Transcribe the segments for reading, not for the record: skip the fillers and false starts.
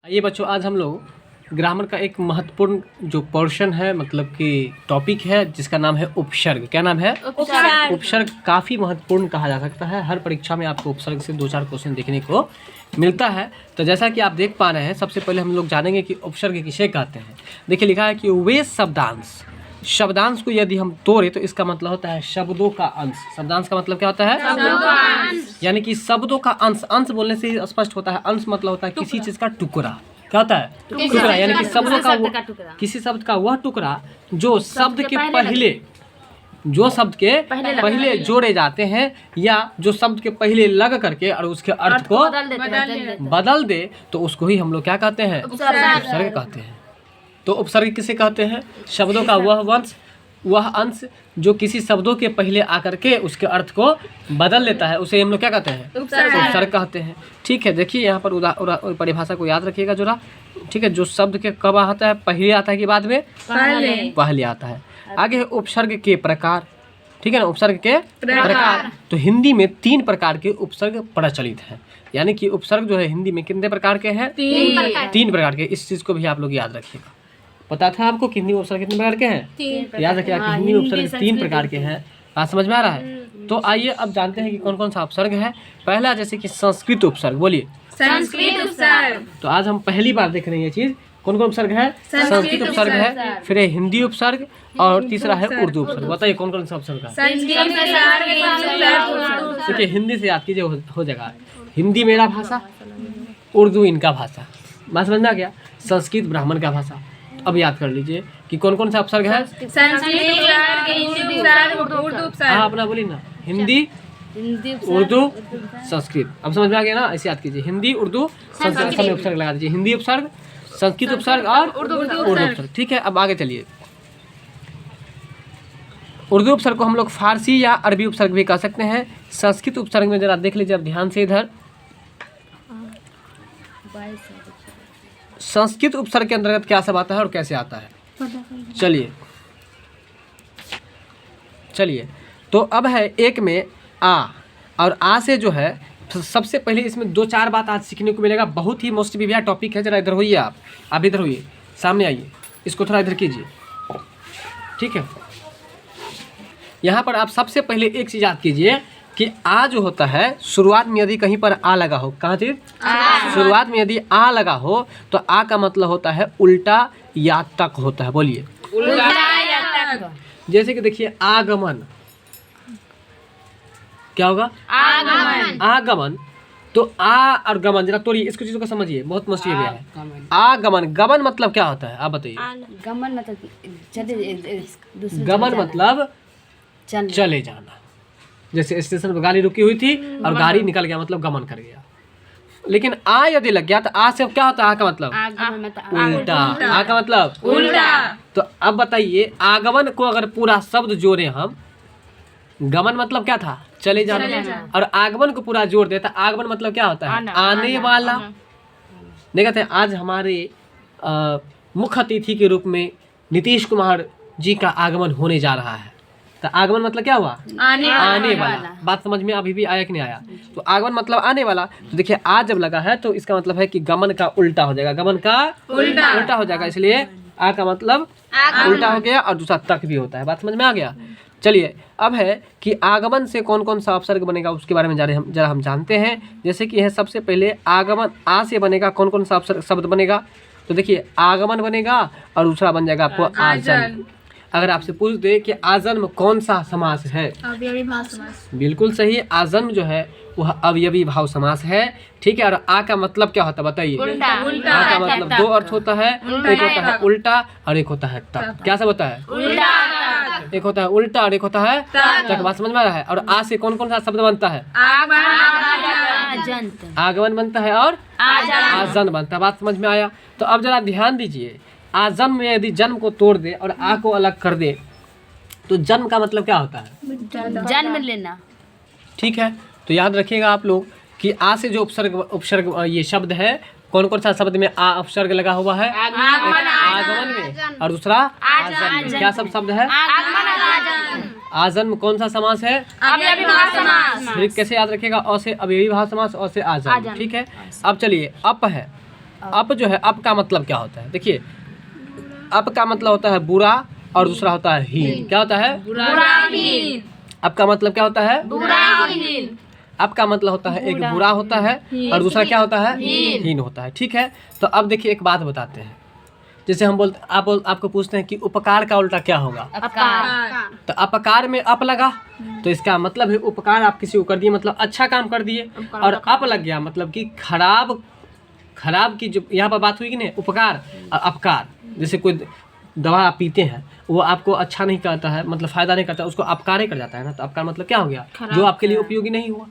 आइए बच्चों, आज हम लोग ग्रामर का एक महत्वपूर्ण जो पोर्शन है, मतलब कि टॉपिक है, जिसका नाम है उपसर्ग। क्या नाम है? उपसर्ग। उपसर्ग काफ़ी महत्वपूर्ण कहा जा सकता है। हर परीक्षा में आपको उपसर्ग से 2-4 क्वेश्चन देखने को मिलता है। तो जैसा कि आप देख पा रहे हैं, सबसे पहले हम लोग जानेंगे कि उपसर्ग किसे कहते हैं। देखिए, लिखा है कि वे शब्दांश, शब्दांश को यदि हम तोड़े तो इसका मतलब होता है शब्दों का अंश। शब्दांश का मतलब क्या होता है? यानी कि शब्दों का अंश। अंश बोलने से ही स्पष्ट होता है। अंश मतलब होता है किसी चीज का टुकड़ा। क्या होता है? टुकड़ा। यानी कि शब्दों का किसी शब्द का वह टुकड़ा जो शब्द के पहले जोड़े जाते हैं, या जो शब्द के पहले लग करके और उसके अर्थ को बदल दे, तो उसको ही हम लोग क्या कहते हैं? उपसर्ग कहते हैं। तो उपसर्ग किसे कहते हैं? शब्दों का वह अंश जो किसी शब्दों के पहले आकर के उसके अर्थ को बदल लेता है, उसे हम लोग क्या कहते हैं? उपसर्ग कहते हैं। ठीक है, देखिए यहाँ पर परिभाषा को याद रखिएगा जरा। ठीक है, जो शब्द के कब आता है? पहले आता है कि बाद में? पहले आता है। आगे है उपसर्ग के प्रकार। ठीक है ना, उपसर्ग के प्रकार। तो हिंदी में 3 प्रकार के उपसर्ग प्रचलित हैं। यानी कि उपसर्ग जो है हिंदी में कितने प्रकार के हैं? 3 प्रकार के। इस चीज को भी आप लोग याद रखिएगा। पता था आपको कि हिंदी में उपसर्ग कितने प्रकार के हैं? याद रखिएगा कि हिंदी में उपसर्ग 3 प्रकार के हैं। बात समझ में आ रहा है? तो आइए अब जानते हैं कि कौन कौन सा उपसर्ग है। पहला जैसे कि संस्कृत उपसर्ग। बोलिए। संस्कृत उपसर्ग। तो आज हम पहली बार देख रहे हैं ये चीज। कौन कौन उपसर्ग है? संस्कृत उपसर्ग है, फिर है हिंदी उपसर्ग, और तीसरा है उर्दू उपसर्ग। बताइए कौन कौन सा उपसर्ग है? देखिए, हिंदी से याद कीजिए, हो जाएगा। हिंदी मेरा भाषा, उर्दू इनका भाषा। बात समझ में आ गया? संस्कृत ब्राह्मण का भाषा। अब याद कर लीजिए कि कौन कौन सा उपसर्ग है? हाँ, अपना बोलिए ना। हिंदी, उर्दू, संस्कृत। अब समझ में आ गया ना? ऐसे याद कीजिए, हिंदी, उर्दू, संस्कृत में उपसर्ग लगा दीजिए। हिंदी उपसर्ग, संस्कृत उपसर्ग और उर्दू उपसर्ग। ठीक है, अब आगे चलिए। उर्दू उपसर्ग को हम लोग फारसी या अरबी उपसर्ग भी कह सकते हैं। संस्कृत उपसर्ग में जरा देख लीजिए अब ध्यान से इधर। संस्कृत उपसर्ग के अंतर्गत क्या सब आता है और कैसे आता है? चलिए तो अब है एक में आ, और आ से जो है सबसे पहले इसमें 2-4 बात आज सीखने को मिलेगा। बहुत ही मोस्ट भी टॉपिक है। जरा इधर होइए, आप इधर होइए, सामने आइए, इसको थोड़ा इधर कीजिए। ठीक है, यहाँ पर आप सबसे पहले एक चीज याद कीजिए कि आ जो होता है, शुरुआत में यदि कहीं पर आ लगा हो, कहाँ चीज? शुरुआत में यदि आ लगा हो तो आ का मतलब होता है उल्टा या तक होता है। बोलिए। उल्टा या तक। जैसे कि देखिए, आगमन। क्या होगा? आगमन। तो आ और गमन, जरा तोड़िए इसको, चीजों को समझिए, बहुत मस्त ये है। आगमन, गमन मतलब क्या होता है आप बताइए? गमन मतलब चले जाना। जैसे स्टेशन पर गाड़ी रुकी हुई थी और गाड़ी निकल गया, मतलब गमन कर गया। लेकिन आ यदि लग गया तो आ से क्या होता है? आ का मतलब उल्टा। आ का मतलब उल्टा। तो अब बताइए, आगमन को अगर पूरा शब्द जोड़े हम, गमन मतलब क्या था? चले जाना। और आगमन को पूरा जोड़ देता, आगमन मतलब क्या होता है? आने वाला। नहीं कहते? आज हमारे मुख्य अतिथि के रूप में नीतीश कुमार जी का आगमन होने जा रहा है। तो आगमन मतलब क्या हुआ? आने वाला। बात समझ में अभी भी आया कि नहीं आया? तो आगमन मतलब आने वाला। तो देखिए, आ जब लगा है तो इसका मतलब है कि गमन का उल्टा हो जाएगा। गमन का उल्टा हो जाएगा, इसलिए आ का मतलब उल्टा हो गया, और दूसरा तक भी होता है। बात समझ में आ गया? चलिए, अब है कि आगमन से कौन कौन सा उपसर्ग बनेगा उसके बारे में जरा हम जानते हैं। जैसे कि यह सबसे पहले आगमन, आ से बनेगा कौन कौन सा शब्द बनेगा? तो देखिए, आगमन बनेगा और दूसरा बन जाएगा आपको आजन्म। अगर आपसे पूछ दे कि आजन्म कौन सा समास है? अवयवी भाव समास। बिल्कुल सही। आजन्म जो है वह अवयवी भाव समास है। ठीक है, और आ का मतलब क्या होता है बताइए? आ का मतलब 2 अर्थ होता है। एक होता है उल्टा और एक होता है तक। क्या सब होता है? एक होता है उल्टा और एक होता है तक। बात समझ में आ रहा है? और आ से कौन कौन सा शब्द बनता है? आगमन बनता है और आजन बनता है। बात समझ में आया? तो अब जरा ध्यान दीजिए, आजन्म में यदि जन्म को तोड़ दे और आ को अलग कर दे तो जन्म का मतलब क्या होता है? जन्म लेना। ठीक है, तो याद रखिएगा आप लोग कि आ से जो उपसर्ग ये शब्द है, कौन कौन सा शब्द में आ उपसर्ग लगा हुआ है? आगमन में, और दूसरा आजन्म। क्या सब शब्द है? आजन्म कौन सा समास है? अवयवी भाव समास। फिर कैसे याद रखिएगा? अ से अवयवी भाव समास, अ से आजन्म। ठीक है, अब चलिए, अप है। अप जो है, अप का मतलब क्या होता है? देखिए, अप का मतलब होता है बुरा और दूसरा होता है हीन। क्या होता है? बुराहीन। अप का मतलब क्या होता है? बुराहीन। अप का मतलब होता है एक बुरा होता है और दूसरा क्या होता है? हीन होता है। ठीक है, तो अब देखिए एक बात बताते हैं। जैसे हम बोलते, आपको पूछते हैं कि उपकार का उल्टा क्या होगा? अपकार। तो अपकार में अप लगा तो इसका मतलब है उपकार आप किसी को कर दिए, मतलब अच्छा काम कर दिए, और अप लग गया मतलब कि खराब की जो यहाँ पर बात हुई कि नहीं, उपकार और अपकार। जैसे कोई दवा आप पीते हैं, वो आपको अच्छा नहीं करता है, मतलब फ़ायदा नहीं करता, उसको अपकार ही कर जाता है ना। तो अपकार मतलब क्या हो गया? जो आपके लिए उपयोगी नहीं हुआ।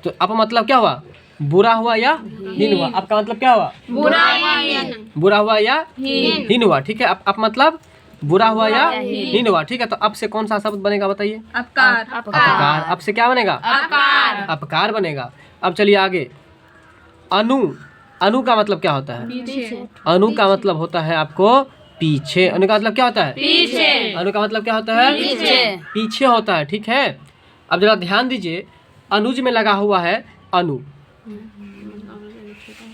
तो अप मतलब क्या हुआ? बुरा हुआ या हीन हुआ। आपका मतलब क्या हुआ? बुराहीन। बुरा हुआ या हीन हुआ। ठीक है, अप मतलब बुरा हुआ या हीन हुआ। ठीक है, तो अब से कौन सा शब्द बनेगा बताइए? अपकार। अपकार। अब से क्या बनेगा? अपकार। अपकार बनेगा। अब चलिए आगे। अनु का मतलब क्या होता है? अनु का मतलब होता है आपको पीछे। अनु का मतलब क्या होता है? पीछे। अनु का मतलब क्या होता है? पीछे होता है। ठीक है, अब जरा ध्यान दीजिए, अनुज में लगा हुआ है अनु।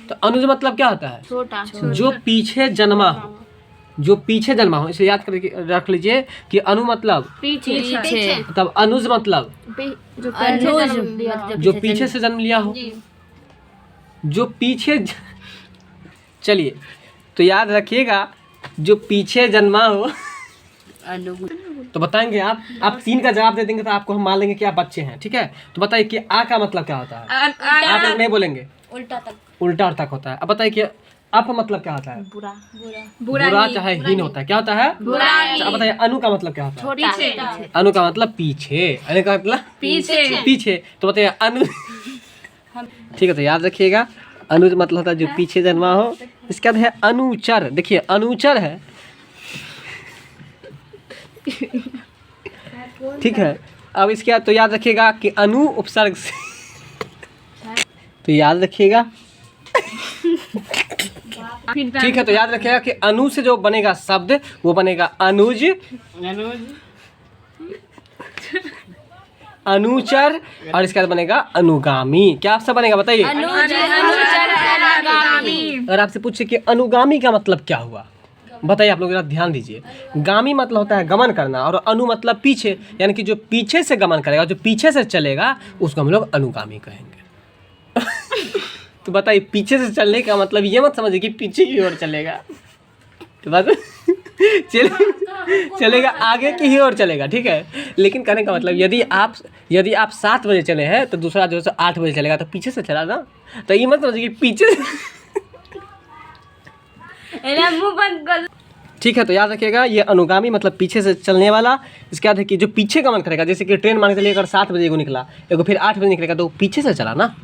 तो अनुज मतलब क्या होता है? छोटा। जो पीछे जन्मा हो, जो पीछे जन्मा हो। इसलिए याद करके रख लीजिए कि अनु मतलब पीछे। मतलब अनुज मतलब जो पीछे से जन्म लिया हो, जो पीछे चलिए, तो याद रखिएगा, जो पीछे जन्मा हो। तो बताएंगे आप 3 का जवाब दे देंगे तो आपको हम मान लेंगे कि आप बच्चे हैं। ठीक है, तो बताइए कि आ का मतलब क्या होता है? आप लोग नहीं बोलेंगे, उल्टा और तक होता है। अब बताइए कि अप मतलब क्या होता है? बुरा चाहे हीन होता है। क्या होता है? बुराहीन। अब बताइए अनु का मतलब क्या होता है? पीछे। अनु का मतलब पीछे। अनु का मतलब पीछे। तो बताइए अनु। ठीक है, तो याद रखिएगा, अनुज मतलब होता है जो पीछे जन्मा हो। इसके बाद है अनुचर। देखिए अनुचर है, ठीक है। अब इसके बाद तो याद रखिएगा कि अनु उपसर्ग से तो याद रखिएगा, ठीक है। तो याद रखिएगा कि अनु से जो बनेगा शब्द वो बनेगा अनुज, अनुचर, और इसके बाद बनेगा अनुगामी। क्या सब बनेगा बताइए? अगर आपसे पूछे कि अनुगामी का मतलब क्या हुआ, बताइए आप लोग जरा ध्यान दीजिए। गामी मतलब होता है गमन करना, और अनु मतलब पीछे, यानी कि जो पीछे से गमन करेगा, जो पीछे से चलेगा, उसको हम लोग अनुगामी कहेंगे। तो बताइए, पीछे से चलने का मतलब ये मत समझिए कि पीछे की ओर चलेगा, तो बात चलेगा आगे की ही ओर चलेगा। ठीक है, लेकिन कहने का मतलब यदि आप 7 बजे चले हैं तो दूसरा जो है 8 बजे चलेगा, तो पीछे से चला ना। तो ये मत समझिए कि पीछे मुंह बंद कर। ठीक है, तो याद रखिएगा, ये अनुगामी मतलब पीछे से चलने वाला। इसके बाद है कि जो पीछे गमन करेगा, जैसे कि ट्रेन मान के चलिए अगर 7 बजे को निकला, एगो फिर 8 बजे निकलेगा, तो वो पीछे से चला ना।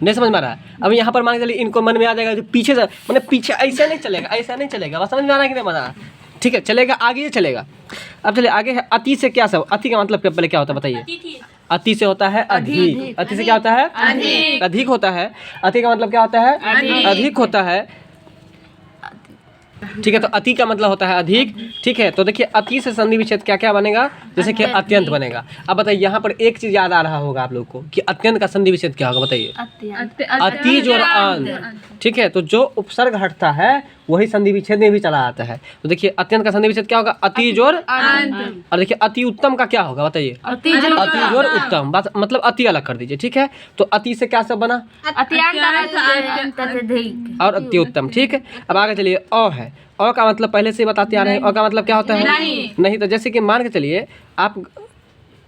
नहीं समझ में आ रहा है? अब यहाँ पर मान के चलिए इनको मन में आ जाएगा जो पीछे से, मतलब पीछे ऐसा नहीं चलेगा, ऐसा नहीं चलेगा। बस समझ में आ रहा है कि नहीं मजा? ठीक है, चलेगा आगे, ये चलेगा। अब चलिए आगे है अति से क्या सब। अति का मतलब पहले क्या होता है बताइए? अति से होता है अधिक। अति से क्या होता है? अधिक होता है। अति का मतलब क्या होता है? अधिक होता है। ठीक है, तो अति का मतलब होता है अधिक। ठीक है, तो देखिए अति से संधि विच्छेद क्या क्या बनेगा, जैसे कि अत्यंत बनेगा। अब बताइए, यहाँ पर एक चीज याद आ रहा होगा आप लोग को कि अत्यंत का संधि विच्छेद क्या होगा बताइए? अति जोड़ अंत। ठीक है, तो जो उपसर्ग हटता है वही संधि विच्छेद में भी चला आता है। तो देखिए अत्यंत का संधि विच्छेद क्या होगा? अति जोड़ अंत। और देखिए अति उत्तम का क्या होगा बताइए? अति जोड़ उत्तम। बात मतलब अति अलग कर दीजिए। ठीक है, तो अति से क्या सब बना? और अति उत्तम। ठीक है, अब आगे चलिए अ है। अ का मतलब पहले से बताते आ रहे हैं। अ का मतलब क्या होता है? नहीं। तो जैसे कि मान के चलिए, आप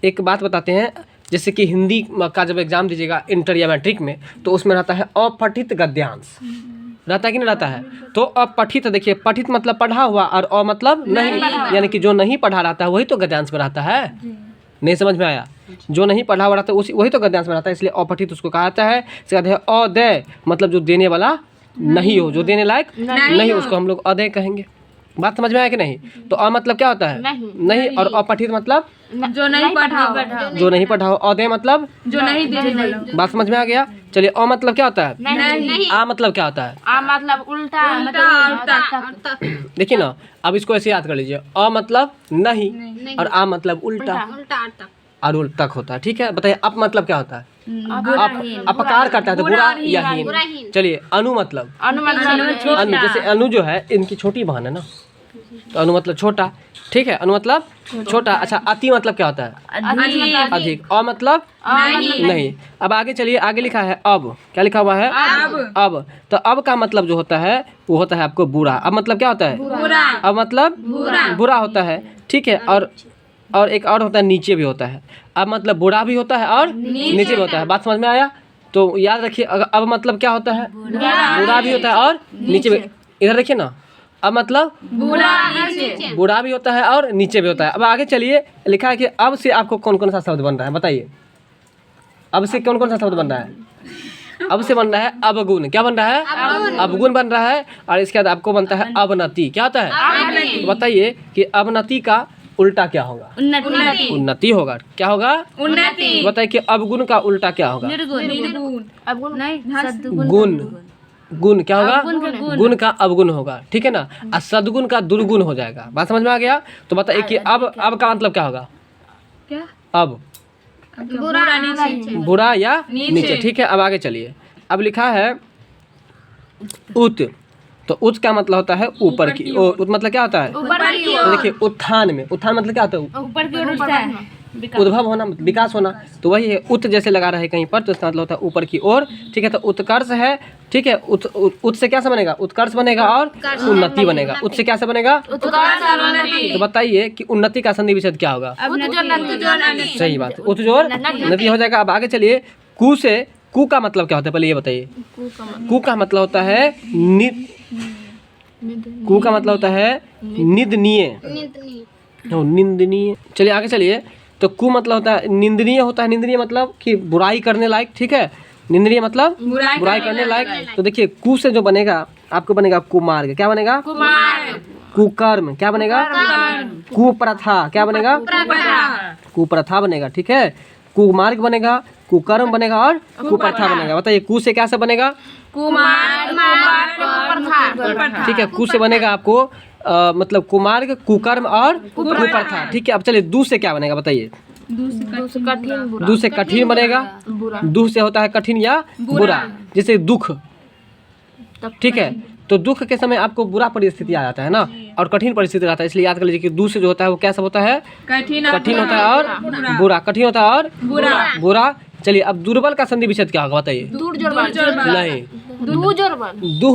एक बात बताते हैं, जैसे कि हिंदी का जब एग्जाम दीजिएगा इंटर या मैट्रिक में, तो उसमें रहता है अपठित गद्यांश, रहता है कि नहीं रहता है? तो अपठित, देखिए पठित मतलब पढ़ा हुआ, और अ मतलब नहीं, यानी कि जो नहीं पढ़ा रहता है वही तो गद्यांश में रहता है। नहीं समझ में आया? जो नहीं पढ़ा हुआ रहता है वही तो गद्यांश में रहता है, इसलिए अपठित उसको कहा जाता है। इसके बाद है अदय, मतलब जो देने वाला नहीं हो, जो देने लायक नहीं हो, उसको हम लोग अदय कहेंगे। बात समझ में आया कि नहीं? तो अ मतलब क्या होता है? नहीं। और अपठित मतलब जो नहीं पढ़ा, जो नहीं पढ़ा हो। अदय मतलब जो नहीं देने वाला। बात समझ में आ गया? चलिए अ मतलब क्या होता है? नहीं। आ मतलब क्या होता है? आ मतलब उल्टा। देखिए ना, अब इसको ऐसे याद कर लीजिए, अ मतलब नहीं, और आ मतलब उल्टा, और उल्टा होता है। ठीक है, बताइए अप मतलब क्या होता है? अपकार करता है तो बुरा या हीन। चलिए अनु मतलब अनु, जैसे अनु जो है इनकी छोटी बहन है ना, तो अनु मतलब छोटा, ठीक है, अनु मतलब छोटा। अच्छा अति मतलब क्या होता है? अधिक। और मतलब नहीं। अब आगे चलिए, आगे लिखा है अब, क्या लिखा हुआ है? अब। तो अब का मतलब जो होता है वो होता है आपको बुरा। अब मतलब क्या होता है? अब मतलब बुरा होता है, ठीक है। और एक और होता है नीचे भी होता है। अब मतलब बुरा भी होता है और नीचे भी होता है। बात समझ में आया? तो याद रखिए, अब मतलब क्या होता है? बुरा भी होता है और नीचे भी। इधर देखिए ना, अब मतलब बुरा भी होता है और नीचे भी होता है। अब आगे चलिए, लिखा है कि अब से आपको कौन कौन सा शब्द बन रहा है, बताइए। अब से कौन कौन सा शब्द बन रहा है? अब से बन रहा है अवगुण। क्या बन रहा है? अवगुण बन रहा है। और इसके बाद आपको बनता है अवनति। क्या होता है? तो बताइए कि अवनति का उल्टा क्या होगा? उन्नति होगा। क्या होगा? उन्नति। बताइए कि अवगुण का उल्टा क्या होगा? गुण। गुण क्या होगा? गुण का अवगुण होगा, ठीक है ना। और सद्गुण का दुर्गुण हो जाएगा। बात समझ में आ गया? तो बताइए कि अब का मतलब क्या होगा? अब बुरा या नीचे, ठीक है। अब आगे चलिए, अब लिखा है उत। तो उत का मतलब होता है ऊपर की ओर। उत मतलब क्या होता है? तो देखिए उत्थान में, उत्थान मतलब क्या होता है? ऊपर की ओर उद्भव होना, विकास होना। तो वही है, उत जैसे लगा रहे कहीं पर, तो इसका मतलब होता है ऊपर की ओर, ठीक है। तो उत्कर्ष है, ठीक है। उत से क्या से बनेगा? उत्कर्ष बनेगा और उन्नति बनेगा। उत से क्या से बनेगा? तो बताइए कि उन्नति का संधि विच्छेद क्या होगा? सही बात है, उत जोड़ नति हो जाएगा। अब आगे चलिए, कु से, कु का मतलब क्या होता है पहले ये बताइए। कु का मतलब होता है कु का मतलब होता है निंदनीय। निंदनीय। चलिए आगे चलिए, तो कु मतलब होता है निंदनीय होता है। निंदनीय मतलब कि बुराई करने लायक, ठीक है। निंदनीय मतलब बुराई करने लायक। तो देखिए कु से जो बनेगा आपको बनेगा कुमार्ग। क्या बनेगा? कुकर्म। क्या बनेगा? कुप्रथा। क्या बनेगा? कुप्रथा बनेगा, ठीक है। कुमार्ग बनेगा, कुकर्म बनेगा और कुप्रथा बनेगा। बताइए कु से क्या से बनेगा? ठीक है, कु से बनेगा आपको मतलब कुमार्ग, कुकर्म और कुप्रथा, ठीक है। अब चलिए दू से क्या बनेगा बताइए। दू से कठिन बनेगा। दू से होता है कठिन या बुरा, जैसे दुख, ठीक है। तो दुख के समय आपको बुरा परिस्थिति आ जाता है ना, और कठिन परिस्थिति आता है। इसलिए याद कर लीजिए कि दू से जो होता है वो क्या सब होता है? कठिन होता है और बुरा। कठिन होता है और बुरा। चलिए अब दुर्बल का संधि विच्छेद क्या होगा बताइए? नहीं, दुह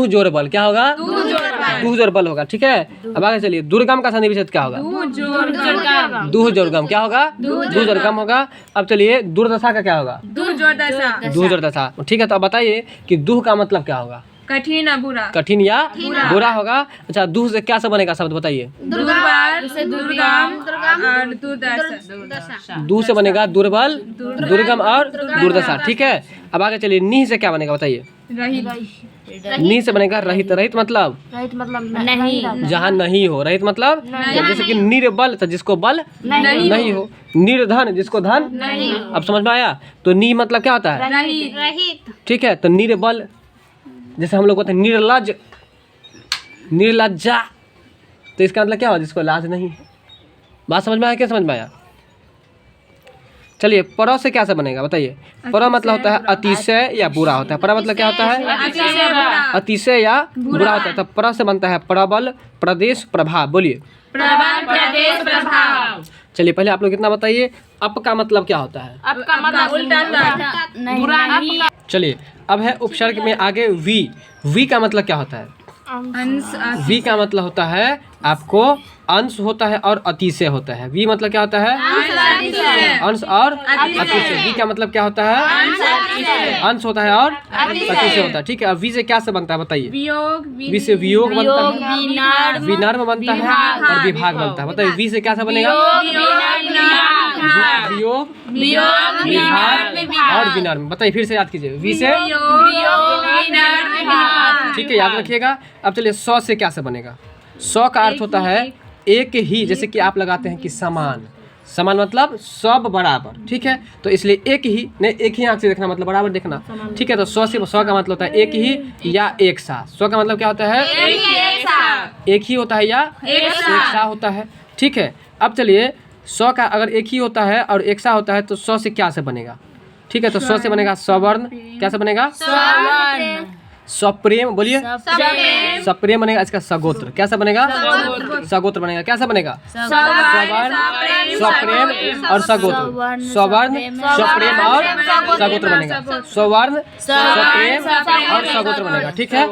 जोर बल। क्या होगा? दुह जोर बल होगा, ठीक है। अब आगे चलिए, दुर्गम का संधि विच्छेद क्या होगा? दुह जोरगम। क्या होगा? दुह जोरगम होगा। अब चलिए दुर्दशा का क्या होगा? दुह जोरदशा, ठीक है। तो अब बताइए कि दुह का मतलब क्या होगा? कठिन या बुरा। कठिन या बुरा होगा। अच्छा दुह से क्या सब बनेगा शब्द बताइए? दुह से बनेगा दुर्बल, दुर्गम और दुर्दशा, ठीक है। अब आगे चलिए, नी से क्या बनेगा बताइए? नी से बनेगा रहित। रहित मतलब नहीं, जहाँ नहीं हो। रहित मतलब जैसे कि निर्बल, तो जिसको बल नहीं हो। निर्धन, जिसको धन नहीं। अब समझ में आया? तो नी मतलब क्या होता है? ठीक है। तो निर्बल, जैसे हम लोग होते हैं निर्लज, निर्लज्जा, तो इसका मतलब क्या हुआ? जिसको लाज नहीं है। बात समझ में आया? क्या समझ में आया? चलिए पर से क्या से बनेगा बताइए? पर मतलब होता है अतिशय या बुरा होता है। पर मतलब क्या होता है? अतिशय या बुरा होता है। तो पर से बनता है प्रबल, प्रदेश, प्रभाव। बोलिए। चलिए पहले आप लोग कितना बताइए, अप का मतलब क्या होता है? चलिए अब है उपसर्ग में आगे वी। वी का मतलब क्या होता है? वी का मतलब होता है आपको अंश होता है और अतिशय होता है। वी मतलब क्या होता है? अंश और अतिशय। वी का मतलब क्या होता है? अंश होता है और अतिशय होता है, ठीक है। अब वी से क्या से बनता है बताइए? वी से वियोग बनता है, विनर्म बनता है और विभाग बनता है। बताइए वी से क्या से बनेगा? वियोग, विभाग और विनर्म। बताइए फिर से याद कीजिए, वी से, ठीक है, याद रखिएगा। अब चलिए सौ से क्या से बनेगा? सौ का अर्थ होता है एक ही, जैसे कि आप लगाते हैं कि समान। समान मतलब सब बराबर, ठीक है। तो इसलिए एक ही नहीं, एक ही आंख से देखना मतलब बराबर देखना, ठीक है। तो सौ से, सौ का मतलब होता है एक ही या एक सा। सौ का मतलब क्या होता है? एक ही होता है या एक सा होता है, ठीक है। अब चलिए सौ का अगर एक ही होता है और एक सा होता है तो सौ से क्या से बनेगा? ठीक है, तो स्व से बनेगा स्वर्ण, कैसे बनेगा स्वप्रेम, बोलिए सप्रेम बनेगा, इसका सगोत्र कैसा बनेगा सगोत्र बनेगा, कैसा बनेगा स्वर्ण स्वप्रेम और सगोत्र, स्वर्ण स्वप्रेम और सगोत्र बनेगा, स्वर्ण स्वप्रेम और सगोत्र बनेगा। ठीक है,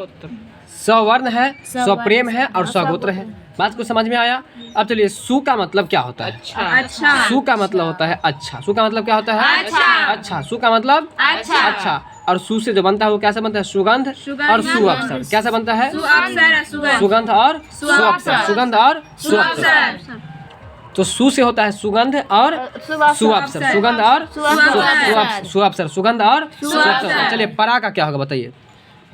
स्वर्ण है, स्वप्रेम है और सगोत्र है। बात को समझ में आया? अब चलिए सु का मतलब क्या होता है? अच्छा। सु का मतलब होता है अच्छा। सु का मतलब क्या होता है? अच्छा। सु का मतलब अच्छा। और सु से जो बनता है वो कैसे बनता है? सुगंध और सुअक्षर। कैसे बनता है? सुगंध और सुअक्षर, सुगंध और सुअक्षर। तो सु से होता है सुगंध और सुअक्षर, सुगंध और सुअक्षर, सुगंध और सुअक्षर। चलिए परा का क्या होगा बताइए?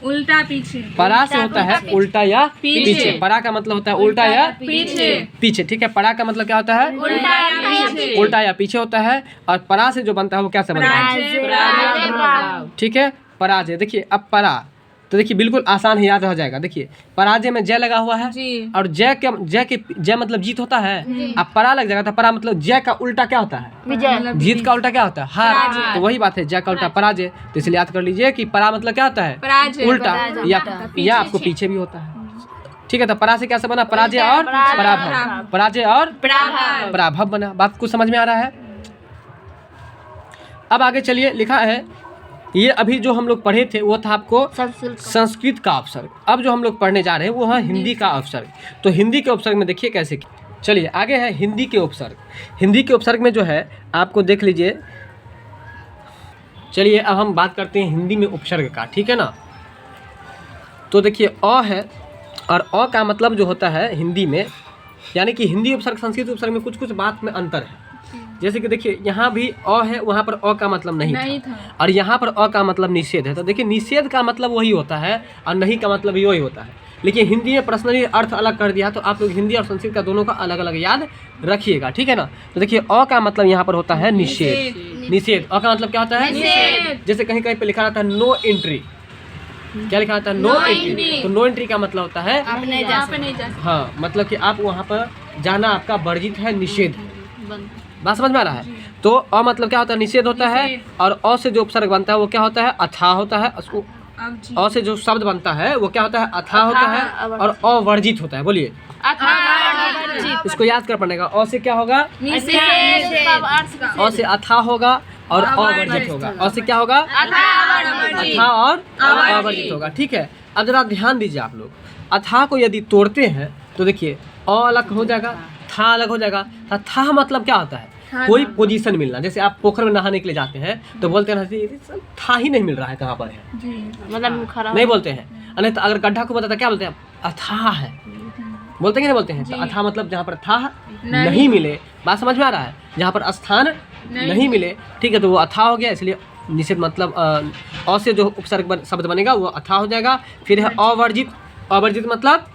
उल्टा पीछे। परा से होता है उल्टा या पीछे। परा का मतलब होता है उल्टा या पीछे। ठीक है, परा का मतलब क्या होता है? उल्टा या पीछे होता है। और परा से जो बनता है वो कैसे बनता है? ठीक है, पराजय। देखिए अब परा तो देखिए बिल्कुल आसान है, याद रह जाएगा। देखिए पराजय में जय लगा हुआ है और जय मतलब जीत होता है। अब परा लग जाएगा तो परा मतलब जय का उल्टा क्या होता है? जीत का उल्टा क्या होता है? हार। तो वही बात है, जय का उल्टा पराजय। तो इसलिए याद कर लीजिए कि परा मतलब क्या होता है? उल्टा या आपको पीछे भी होता है। ठीक है, तो परा से कैसे बना? पराजय और पराभव, पराजय और पराभव बना। बात कुछ समझ में आ रहा है? अब आगे चलिए, लिखा है ये अभी जो हम लोग पढ़े थे वो था आपको संस्कृत का अवसर। अब जो हम लोग पढ़ने जा रहे हैं वो है हिंदी का अवसर। तो हिंदी के उपसर्ग में देखिए कैसे। चलिए आगे है हिंदी के उपसर्ग। हिंदी के उपसर्ग में जो है आपको देख लीजिए। चलिए अब हम बात करते हैं हिंदी में उपसर्ग का, ठीक है ना। तो देखिए अ है और अ का मतलब जो होता है हिंदी में, यानी कि हिंदी उपसर्ग संस्कृत उपसर्ग में कुछ कुछ बात में अंतर है। जैसे कि देखिए यहाँ भी अ है, वहाँ पर अ का मतलब नहीं था। और यहाँ पर अ का मतलब निषेध है। तो देखिए निषेध का मतलब वही होता है और नहीं का मतलब वही होता है। लेकिन हिंदी में पर्सनली अर्थ अलग कर दिया, तो आप लोग हिंदी और संस्कृत का दोनों का अलग अलग याद रखिएगा, ठीक है ना। तो देखिए अ का मतलब यहाँ पर होता है निषेध। निषेध अ का मतलब क्या होता है? जैसे कहीं कहीं पे लिखा रहता है नो एंट्री। क्या लिखा रहता है? No entry. तो नो एंट्री का मतलब होता है हाँ, मतलब कि आप वहाँ पर जाना आपका वर्जित है, निषेध है। बात समझ में आ रहा है? तो अ मतलब क्या होता है? निषेध होता है। और अ से जो उपसर्ग बनता है वो क्या होता है? अथाह होता है। उसको अ से जो शब्द बनता है वो क्या होता है? अथाह होता है और अवर्जित होता है। बोलिए इसको याद कर पड़ेगा। अ से क्या होगा? अ से अथाह होगा और अवर्जित होगा। अ से क्या होगा? अथाह और अवर्जित होगा। ठीक है, अब जरा ध्यान दीजिए आप लोग। अथाह को यदि तोड़ते हैं तो देखिए अ अलग हो जाएगा, था अलग हो जाएगा। था मतलब क्या होता है? कोई पोजीशन मिलना। जैसे आप पोखर में नहाने के लिए जाते हैं तो बोलते हैं था ही नहीं मिल रहा है, कहाँ पर है, मतलब नहीं बोलते हैं। नहीं तो अगर गड्ढा को बताता क्या बोलते हैं? अथाह है, बोलते हैं कि नहीं बोलते हैं? तो अथाह मतलब जहाँ पर था नहीं मिले। बात समझ में आ रहा है? जहाँ पर स्थान नहीं मिले, ठीक है, तो वो अथाह हो गया। इसलिए निषेध मतलब अ से जो उपसर्ग शब्द बनेगा वो अथाह हो जाएगा। फिर है अवर्जित। अवर्जित मतलब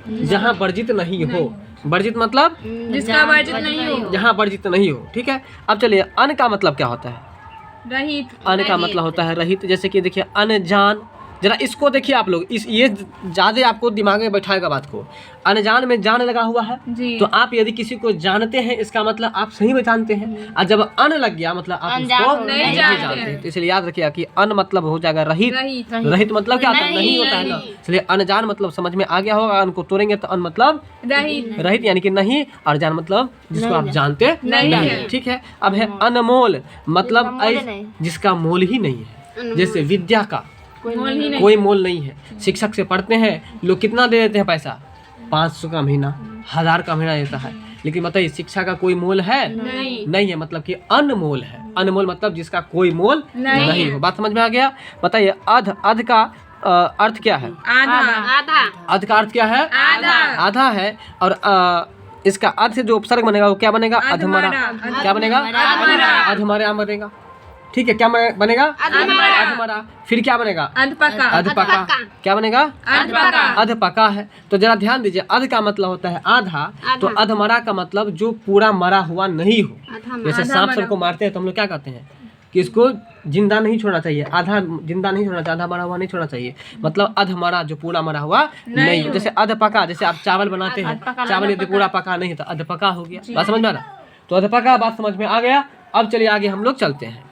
जहाँ वर्जित नहीं हो। वर्जित मतलब जिसका वर्जित नहीं हो, जहाँ वर्जित नहीं हो। ठीक है, अब चलिए अन का मतलब क्या होता है? रहित। अन का मतलब होता है रहित। जैसे कि देखिए अनजान, जरा इसको देखिए आप लोग, इस ये ज़्यादा आपको दिमाग में बैठाएगा बात को। अनजान में जान लगा हुआ है, तो आप यदि किसी को जानते हैं इसका मतलब आप सही में जानते हैं। और जब अन लग गया मतलब आप उसको नहीं जानते। तो इसलिए याद रखिएगा कि अन मतलब हो जाएगा रहित। रहित मतलब क्या होता है? नहीं होता है ना। इसलिए अनजान मतलब समझ में आ गया होगा। अन को तोड़ेंगे तो अन मतलब रहित यानी कि नहीं, और जान मतलब जिसको आप जानते नहीं। ठीक है, अब है अनमोल, मतलब जिसका मोल ही नहीं है। जैसे विद्या का कोई मोल नहीं है। शिक्षक से पढ़ते हैं लोग, कितना दे देते हैं पैसा? 500 का महीना, 1000 का महीना देता है। लेकिन बताइए शिक्षा का कोई मोल है? नहीं है, मतलब कि अनमोल है। अनमोल मतलब जिसका कोई मोल नहीं हो। बात समझ में आ गया? बताइए अध। अध का अर्थ क्या है? आधा। अध का अर्थ क्या है? आधा है। और इसका अर्थ से जो उपसर्ग बनेगा वो क्या बनेगा? अधमरा। क्या बनेगा? अधमरा बनेगा। ठीक है, क्या बनेगा? अधमरा। फिर क्या बनेगा? अधपका। क्या बनेगा? अधपका है। तो जरा ध्यान दीजिए, अध का मतलब होता है आधा, तो अधमरा का मतलब जो पूरा मरा हुआ नहीं हो। जैसे सांप सबको मारते हैं तो हम लोग क्या कहते हैं कि इसको जिंदा नहीं छोड़ना चाहिए, आधा जिंदा नहीं छोड़ना चाहिए, आधा मरा हुआ नहीं छोड़ना चाहिए। मतलब अधमरा जो पूरा मरा हुआ नहीं हो। जैसे अधपका, जैसे आप चावल बनाते हैं, चावल यदि पूरा पका नहीं तो अधपका हो गया। बात समझ में आ रहा? तो अधपका बात समझ में आ गया। अब चलिए आगे हम लोग चलते हैं।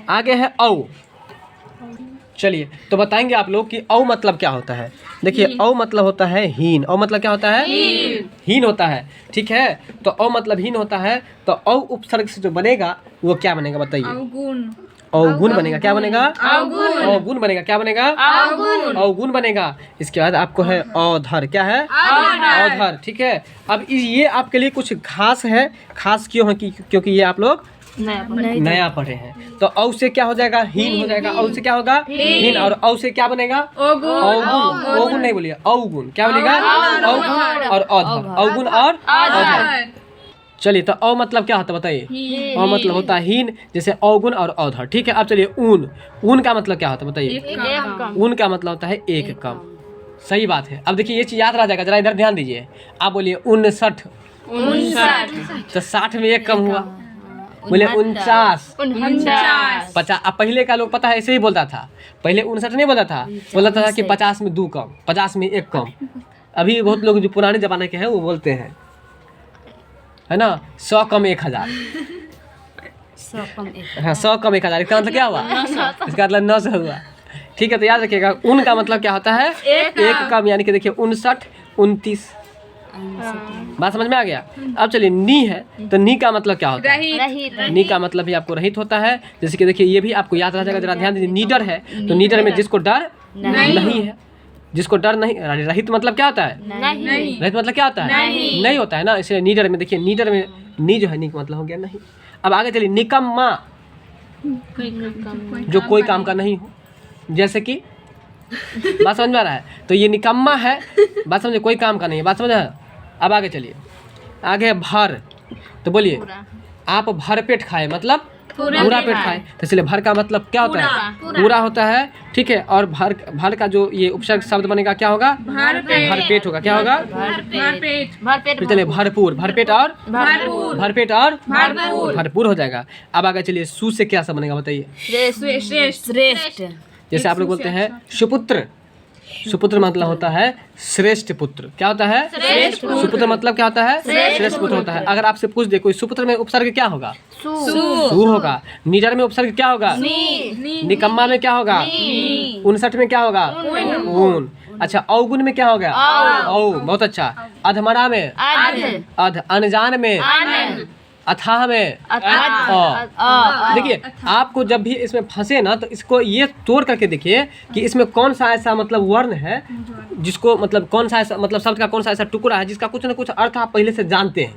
आगे है औ। चलिए तो बताएंगे आप लोग कि औ मतलब क्या होता है। देखिए औ मतलब होता है हीन। औ मतलब क्या होता है? हीन होता है। ठीक है, तो औ मतलब हीन होता है। तो औ उपसर्ग से जो बनेगा वो क्या बनेगा बताइए? अवगुण। अवगुण बनेगा। क्या बनेगा? अवगुण। अवगुण बनेगा। क्या बनेगा? अवगुण। अवगुण बनेगा। इसके बाद आपको है औधर। क्या है? औधर। औधर। ठीक है, अब ये आपके लिए कुछ खास है। खास क्यों है? क्योंकि ये आप लोग नया पढ़े हैं। तो औ से क्या हो जाएगा? हीन हो जाएगा। औ से क्या होगा? हीन। और औ से क्या बनेगा? अवगुण। अवगुण नहीं बोलिए, अवगुण। क्या बनेगा? अवगुण और औधर। अवगुण और औधर। चलिए तो औ मतलब क्या होता है बताइए? औ मतलब होता है हीन, जैसे अवगुण और औधर। ठीक है, अब चलिए ऊन। ऊन का मतलब क्या होता है बताइए? ऊन का मतलब होता है एक कम। सही बात है। अब देखिए ये चीज याद रह जाएगा, जरा इधर ध्यान दीजिए। आप बोलिए 59, तो 60 में एक कम हुआ। बोले 49, 50। अब पहले का लोग पता है ऐसे ही बोलता था। पहले 59 नहीं बोलता था, बोलता था कि 50 में 2 कम, 50 में 1 कम। अभी बहुत लोग जो पुराने जमाने के हैं वो बोलते हैं, है ना, 100 कम 1000। 100 कम 1। हाँ, 100 कम 1000। इसका मतलब क्या हुआ? इसका मतलब 900 हुआ। ठीक है, तो याद रखिएगा ऊन का मतलब क्या होता है? एक कम। यानी कि देखिए 59, 29। बात समझ में आ गया? अब चलिए नी है, तो नी का मतलब क्या होता है? नी का मतलब भी आपको रहित होता है। जैसे कि देखिए ये भी आपको याद रह जाएगा, जरा ध्यान दीजिए। नीडर है, तो नीडर में जिसको डर नहीं है, जिसको डर नहीं। रहित मतलब क्या होता है? नहीं। रहित मतलब क्या होता है? नहीं होता है ना, इसलिए नीडर में देखिए, नीडर में नी जो है नी का मतलब हो गया नहीं। अब आगे चलिए निकम्मा, जो कोई काम का नहीं हो। जैसे कि बात समझ में आ रहा है? तो ये निकम्मा है, बात समझे, कोई काम का नहीं है। बात समझ है? अब आगे चलिए, आगे भर। तो बोलिए आप भर पेट खाए, मतलब पूरा पेट खाए। तो इसलिए भर का मतलब क्या होता है? पूरा होता है। ठीक है, और भर का जो ये उपसर्ग शब्द बनेगा क्या होगा? भरपेट होगा। क्या होगा? भरपेट। चलिए भरपूर, भरपेट और भरपूर। भरपेट और भरपूर। भरपूर हो जाएगा। अब आगे चलिए सु से क्या सब बनेगा बताइए? श्रेष्ठ। जैसे आप लोग बोलते हैं सुपुत्र। सुपुत्र मतलब होता है श्रेष्ठ पुत्र। क्या होता है? सुपुत्र मतलब क्या होता है? श्रेष्ठ पुत्र होता है। अगर आपसे पूछ दे कोई सुपुत्र में उपसर्ग क्या होगा? सु होगा। निडर में उपसर्ग क्या होगा? निकम्मा में क्या होगा? 59 में क्या होगा? ऊन। अच्छा, अवगुण में क्या हो गया? औ। बहुत अच्छा। अधमरा में अध। अनजान में अथाह में देखिए आपको जब भी इसमें फंसे ना, तो इसको ये तोड़ करके देखिए कि इसमें कौन सा ऐसा मतलब वर्ण है जिसको मतलब कौन सा ऐसा मतलब शब्द का कौन सा ऐसा टुकड़ा है जिसका कुछ ना कुछ अर्थ आप पहले से जानते हैं।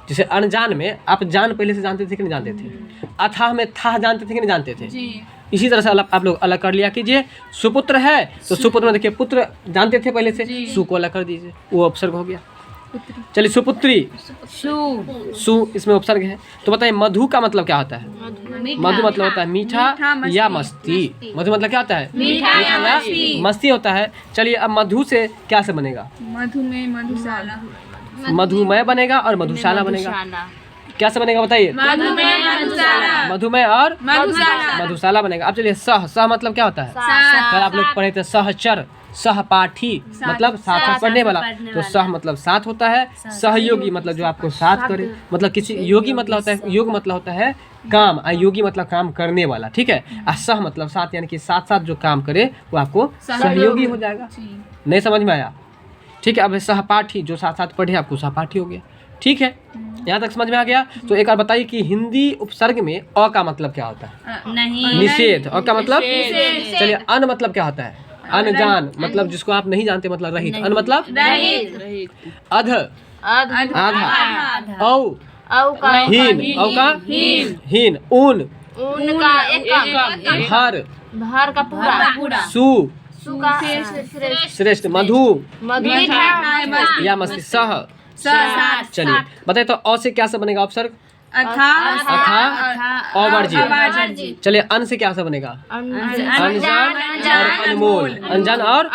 जैसे अनजान में आप जान पहले से जानते थे कि नहीं जानते थे? अथाह में था जानते थे कि नहीं जानते थे? इसी तरह से आप लोग अलग कर लिया कीजिए। सुपुत्र है तो सुपुत्र में देखिए पुत्र जानते थे पहले से, सु को अलग कर दीजिए, वो उपसर्ग हो गया। चलिए सुपुत्री, सु इसमें उपसर्ग है। तो बताइए मधु का मतलब क्या होता है? मधु मतलब होता है मीठा या मस्ती। मधु मतलब क्या होता है? मीठा या मस्ती होता है। चलिए अब मधु से क्या से बनेगा? मधुमेह, मधुशाला। मधुमय बनेगा और मधुशाला बनेगा। क्या से बनेगा बताइए? मधुमय और मधुशाला बनेगा। अब चलिए सह। सह मतलब क्या होता है? कल आप लोग पढ़े थे सहचर, सहपाठी मतलब साथ साथ पढ़ने वाला। तो सह मतलब साथ होता है। सहयोगी मतलब जो आपको साथ करे, मतलब किसी योगी मतलब होता है, योग मतलब होता है काम, योगी मतलब काम करने वाला। ठीक है, और सह मतलब साथ, यानी कि साथ साथ जो काम करे वो आपको सहयोगी हो जाएगा। नहीं समझ में आया? ठीक है, अब सहपाठी जो साथ साथ पढ़े आपको सहपाठी हो गया। ठीक है, यहाँ तक समझ में आ गया? तो एक बार बताइए कि हिंदी उपसर्ग में अ का मतलब क्या होता है? निषेध। अ का मतलब? चलिए अन मतलब क्या होता है? अनजान मतलब जिसको आप नहीं जानते, मतलब रहित। अन मतलब अध, आधा। औ हीन, औ का हीन। ऊन, भर का पूरा। सु का श्रेष्ठ। मधु या मस्ती। सह। चलिए बताइए तो अ से क्या सब बनेगा उपसर्ग? अथा अवर्जित। चलिए अन से क्या सब बनेगा? अनजान और अनमोल। अनजान और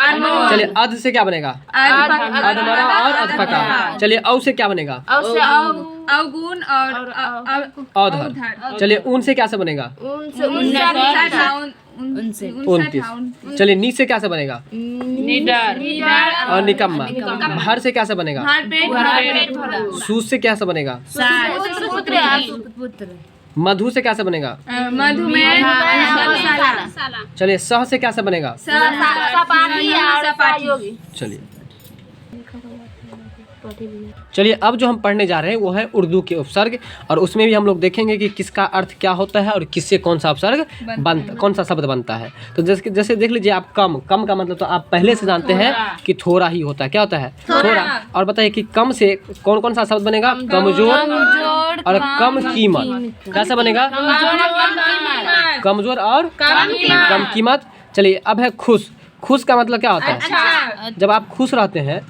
चलिए अध से क्या बनेगा? अधमरा और अधपका। चलिए औ से क्या बनेगा? अवगुण और औधर। चलिए ऊन से क्या सब बनेगा? 29। चलिए नी से क्या सब बनेगा? और निकम्मा। भर से क्या सब बनेगा? सू से क्या सब बनेगा? मधु से कैसे बनेगा? मधुमेह मसाला चलिए सह से कैसे बनेगा? सपाटी और सहयोगी। चलिए अब जो हम पढ़ने जा रहे हैं वो है उर्दू के उपसर्ग, और उसमें भी हम लोग देखेंगे कि किसका अर्थ क्या होता है और किससे कौन सा उपसर्ग कौन सा शब्द बनता है। तो जैसे देख लीजिए आप, कम का मतलब तो आप पहले से जानते हैं कि थोड़ा ही होता है। क्या होता है? थोड़ा। और बताइए कि कम से कौन कौन सा शब्द बनेगा? कमजोर और कम कीमत। कैसा बनेगा? कमजोर और कम कीमत। चलिए अब है खुश। खुश का मतलब क्या होता है? जब आप खुश रहते हैं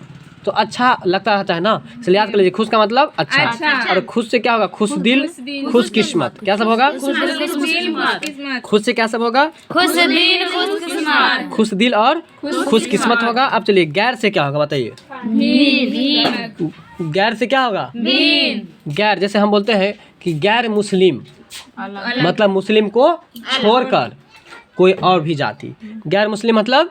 तो अच्छा लगता रहता है ना, इसलिए याद कर लीजिए खुश का मतलब अच्छा। और खुश से क्या होगा? खुश दिल, खुश किस्मत। क्या सब होगा? खुश से क्या सब होगा? खुश दिल और खुश किस्मत होगा। अब चलिए गैर से क्या होगा बताइए? गैर से क्या होगा? गैर, जैसे हम बोलते हैं कि गैर मुस्लिम, मतलब मुस्लिम को छोड़कर कोई और भी जाति। गैर मुस्लिम मतलब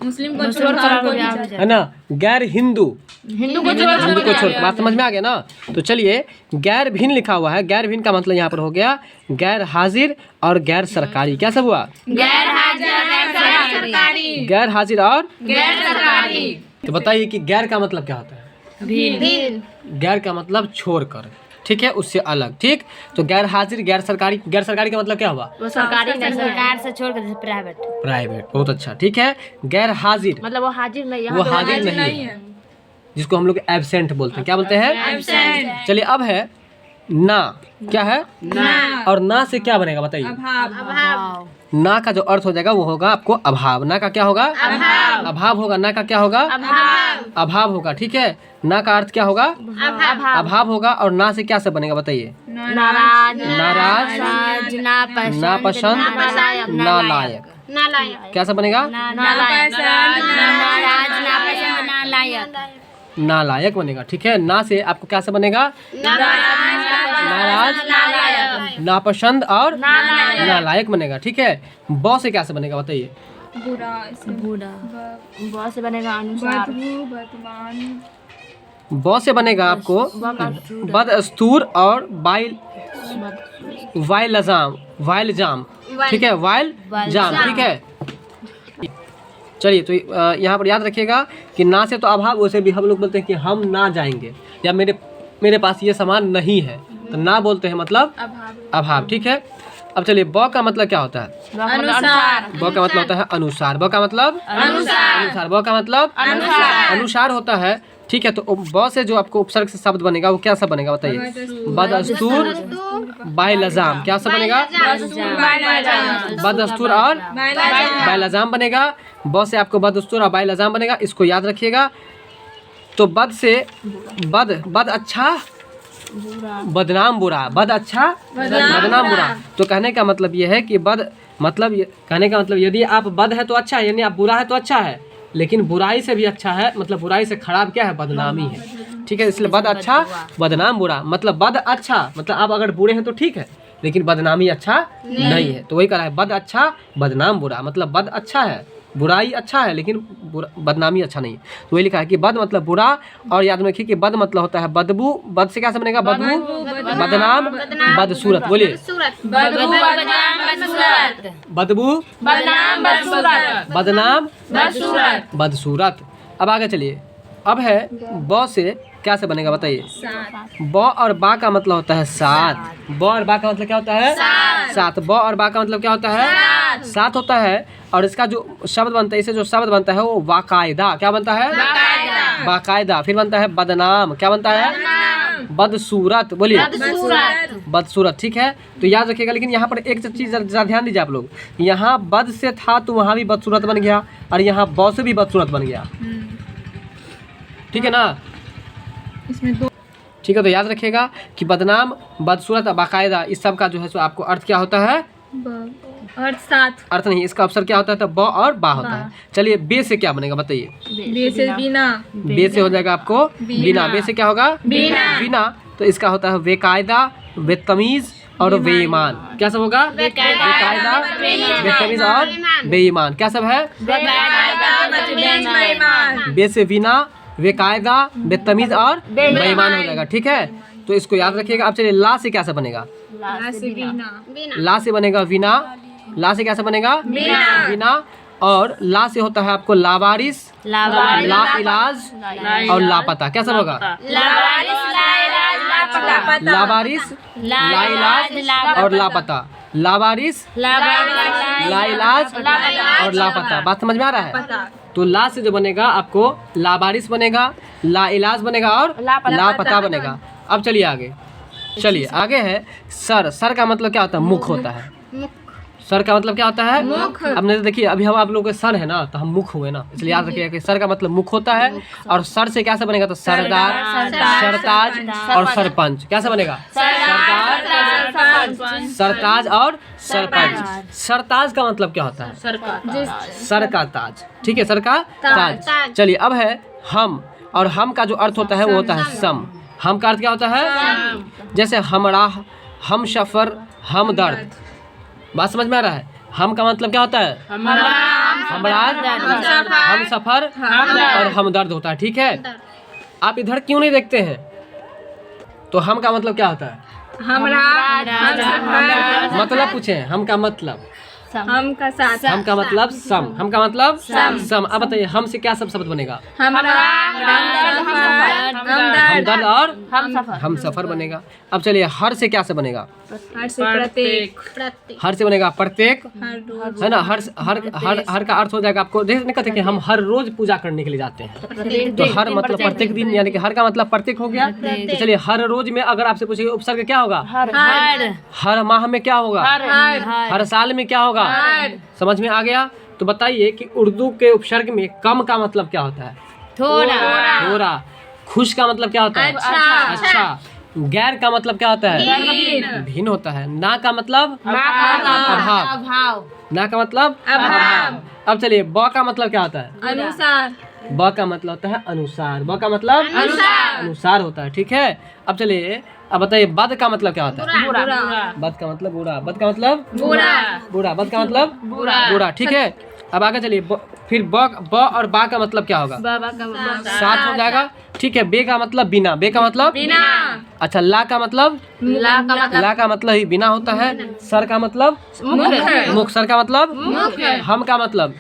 मुस्लिम को छोड़कर है ना। गैर हिंदू को छोड़, बात समझ में आ गया ना। तो चलिए गैर भिन्न लिखा हुआ है। गैर भिन्न का मतलब यहाँ पर हो गया गैर हाजिर और गैर सरकारी। क्या सब हुआ? गैर सरकारी। गैर हाजिर और गैर सरकारी। तो बताइए कि गैर का मतलब क्या होता है? गैर का मतलब छोड़कर, ठीक है, उससे अलग। ठीक, तो गैर हाजिर, गैर सरकारी। गैर सरकारी का मतलब क्या हुआ? वो सरकारी नहीं, सरकार से छोड़ कर प्राइवेट। प्राइवेट, बहुत अच्छा। ठीक है, गैर हाजिर मतलब वो हाजिर नहीं है। वो हाजिर नहीं है, जिसको हम लोग एब्सेंट बोलते हैं। क्या बोलते हैं? एब्सेंट। चलिए अब है ना। क्या है? ना। और ना से क्या बनेगा बताइए? अभाव। ना का जो अर्थ हो जाएगा वो होगा आपको अभाव। ना का क्या होगा? अभाव होगा। ना का क्या होगा? अभाव होगा। ठीक है, ना का अर्थ क्या होगा? अभाव होगा। और ना से क्या सब बनेगा बताइए? नाराज, नाराज, नापसंद, नालायक। क्या सब बनेगा? नालायक बनेगा। ठीक है, ना से आपको क्या सब बनेगा? नाराज, नापसंद और नालायक बनेगा। ठीक है, ब से क्या से बनेगा बताइए? बुरा। बहुत से बनेगा अनुसार। ब से बनेगा आपको बदस्तूर और वाइलजाम। ठीक है, वाइलजाम। ठीक है, चलिए तो यहाँ पर याद रखिएगा कि ना से तो अभाव, वैसे भी हम लोग बोलते हैं कि हम ना जाएंगे, या मेरे पास ये सामान नहीं है, तो ना बोलते हैं मतलब अभाव। ठीक है, अब चलिए ब का मतलब क्या होता है? अनुसार। ब का मतलब होता है अनुसार। ब का मतलब अनुसार। ब का मतलब अनुसार होता है। ठीक है, तो ब से जो आपको उपसर्ग से शब्द बनेगा वो क्या सब बनेगा बताइए? बदस्तूर, बाइलजाम। क्या सब बनेगा? बदस्तूर और बाइलजाम बनेगा। ब से आपको बदस्तूर और बाइलजाम बनेगा, इसको याद रखिएगा। तो बद से बद अच्छा, बदनाम बुरा। बद अच्छा, बदनाम बुरा। तो कहने का मतलब ये है कि कहने का मतलब यदि आप बद है तो अच्छा है, यानी आप बुरा है तो अच्छा है, लेकिन बुराई से भी अच्छा है, मतलब बुराई से खराब क्या है? बदनामी है। ठीक है, इसलिए बद अच्छा, बदनाम बुरा। मतलब बद अच्छा मतलब आप अगर बुरे हैं तो ठीक है, लेकिन बदनामी अच्छा नहीं है। तो वही कह रहा है बद अच्छा, बदनाम बुरा। मतलब बद अच्छा है, बुराई अच्छा है, लेकिन बदनामी अच्छा नहीं है। तो वही लिखा है कि बद मतलब बुरा। और याद रखिए कि बद मतलब होता है बदबू। बद से क्या से बनेगा? बदबू, बदनाम, बदसूरत। बोलिए बदबू, बदनाम, बदसूरत। अब आगे चलिए, अब है ब से क्या से बनेगा बताइए? ब और बा का मतलब होता है सात। ब और बा का मतलब क्या होता है? सात। ब और बा का मतलब क्या होता है? सात होता है। और इसका जो शब्द बनता है, इसे जो शब्द बनता है वो बाकायदा। क्या बनता है? बाकायदा। फिर बनता है बदनाम। क्या बनता है? बदसूरत। बोलिए बदसूरत। ठीक है, तो याद रखिएगा। लेकिन यहाँ पर एक चीज जरा ध्यान दीजिए आप लोग, यहाँ बद से था तो वहाँ भी बदसूरत बन गया, और यहाँ ब से भी बदसूरत बन गया। ठीक है ना, इसमें दो। ठीक है, तो याद रखिएगा कि बदनाम, बदसूरत, बाकायदा, इस सब का जो है सो आपको अर्थ क्या होता है? अर्थ साथ। अर्थ नहीं, इसका अवसर क्या होता है? तो ब और बा होता है। चलिए बे से क्या बनेगा बताइए? बे से बिना। बे से हो जाएगा आपको बिना। बे से क्या होगा? बिना। तो इसका होता है बेकायदा, बेतमीज और बेईमान। क्या सब होगा? बेकायदा, बेतमीज और बेईमान। क्या सब है? बे से बिना, बेकायदा, बेतमीज और बेईमान हो जाएगा। ठीक है, तो इसको याद रखिएगा। अब चलिए ला से क्या सब बनेगा? ला से बीना। ला से बनेगा विना, ला से कैसे बनेगा विना, और ला से होता है आपको लावारिस, ला इलाज और लापता। कैसा होगा लावारिस, ला इलाज और लापता, लावारिस, ला इलाज और लापता। बात समझ में आ रहा है? तो ला से जो बनेगा आपको लावारिस बनेगा, ला इलाज बनेगा और लापता बनेगा। अब चलिए आगे, चलिए आगे है सर। सर का मतलब क्या होता है? मुख होता है। सर का मतलब क्या होता है? मुख। अब नहीं देखिए, अभी हम आप लोगों के सर है ना, तो हम मुख हुए ना, इसलिए याद रखिएगा कि सर का मतलब मुख होता है। और सर से कैसे बनेगा? तो सरदार, सरताज और सरपंच। कैसे बनेगा? सरताज और सरपंच। सरताज का मतलब क्या होता है? सर का ताज। ठीक है, सर का ताज। चलिए अब है हम, और हम का जो अर्थ होता है वो होता है सम। हम का अर्थ क्या होता है? जैसे हमरा, हम सफर, हम दर्द। बात समझ में आ रहा है? हम का मतलब क्या होता है? हमरा, हम सफर और हम दर्द होता है। ठीक है, आप इधर क्यों नहीं देखते हैं? तो हम का मतलब क्या होता है? मतलब पूछे हम का मतलब? हम का साथ, हम का मतलब सम। हम का मतलब सम। अब बताइए हम से क्या सब शब्द बनेगा? हमदर्द और हम सफर बनेगा। अब चलिए हर से क्या से बनेगा? प्रत्येक, हर से बनेगा प्रत्येक, है ना। हर हर हर हर का अर्थ हो जाएगा आपको नहीं कहते कि हम हर रोज पूजा करने के लिए जाते हैं, तो हर मतलब प्रत्येक दिन, यानी कि हर का मतलब प्रत्येक हो गया। तो चलिए हर रोज में अगर आपसे पूछेगा उपसर्ग क्या होगा? हर माह में क्या होगा? हर साल में क्या होगा? समझ में आ गया? तो बताइए कि उर्दू के उपसर्ग में कम का मतलब क्या होता है? थोड़ा। खुश का मतलब क्या होता है? अच्छा। गैर का मतलब क्या होता है? भिन्न होता है। ना का मतलब अभाव। ना का मतलब अभाव। अब चलिए ब का मतलब क्या होता है? अनुसार। ब का मतलब होता है अनुसार। ब का मतलब अनुसार होता है। ठीक है, अब चलिए अब बताइए बद का मतलब क्या होता है? बद का मतलब बुरा। बद का मतलब बुरा। बद का मतलब बुरा। ठीक है, अब आगे चलिए फिर ब और बा का मतलब क्या होगा? साथ हो जाएगा। ठीक है, बे का मतलब बिना। बे का मतलब बिना। अच्छा, ला का मतलब ला का मतलब ही बिना होता है। सर का मतलब मुख। सर का मतलब हम का मतलब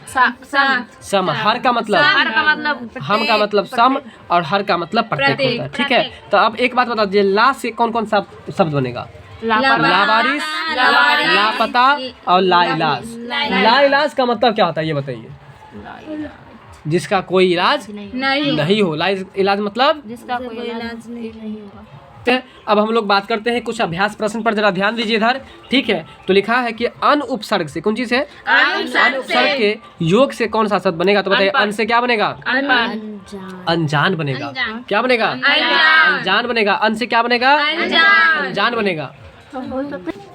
सम। हर का मतलब हम का मतलब सम और हर का मतलब प्रत्येक होता है। ठीक है, तो अब एक बात बता दीजिए, ला से कौन कौन सा शब्द बनेगा? लावारिस, लापता और ला इलाज। ला इलाज का मतलब क्या होता है ये बताइए? जिसका कोई इलाज नहीं हो। ला इलाज मतलब जिसका कोई इलाज नहीं होगा। अब हम लोग बात करते हैं कुछ अभ्यास प्रश्न पर, जरा ध्यान दीजिए इधर। ठीक है, तो लिखा है कि अन उपसर्ग से, कौन चीज है? अन उपसर्ग के योग से कौन सा शब्द बनेगा? तो बताइए अन से क्या बनेगा? अनजान बनेगा। क्या बनेगा? अनजान बनेगा। अन से क्या बनेगा? अनजान बनेगा।